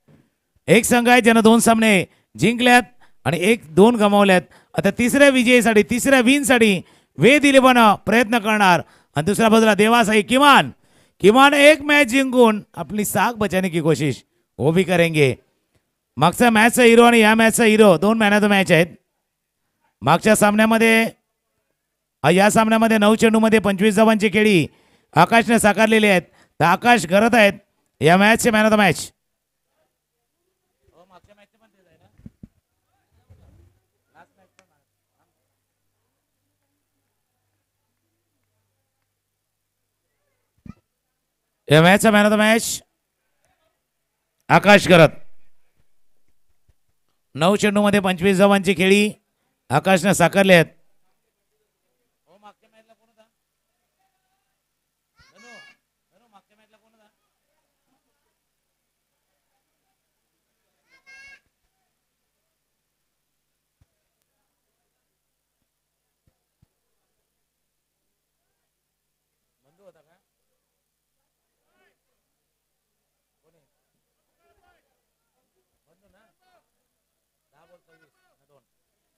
एक संघ आहे ज्यानं 2 सामने जिंकल्यात आणि 1-2 गमावल्यात. आता तिसऱ्या विजयीसाठी, तिसऱ्या विनसाठी वेळ दिले पण प्रयत्न करणार. आणि दुसऱ्या बाजूला देवासाई किमान एक मैच जिंकून अपनी साख बचाने की कोशिश वो भी करेंगे. मागच्या मॅचचा हिरो आणि या मॅचचा हिरो 2 मॅन ऑफ द मॅच आहेत. मागच्या सामन्यामध्ये या सामन्यामध्ये 9 चेंडूमध्ये 25 धावांची खेळी आकाशने साकारलेली आहेत. तर आकाश करत आहेत या मॅचचे मॅन ऑफ द मॅच. या मॅचचा मॅन ऑफ द मॅच आकाश करत. 9 चेंडूमध्ये 25 धावांची खेळी आकाशने साकारले आहेत.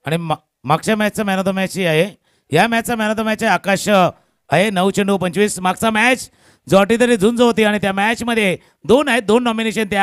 आणि मागच्या मॅचचा मॅन ऑफ द मॅच आहे. या मॅचचा मॅन ऑफ द मॅच आहे आकाश आहे. 9 चेंडू 25. मागचा मॅच जो अटीतरी झुंज होती आणि त्या मॅच मध्ये 2 आहेत, 2 नॉमिनेशन त्या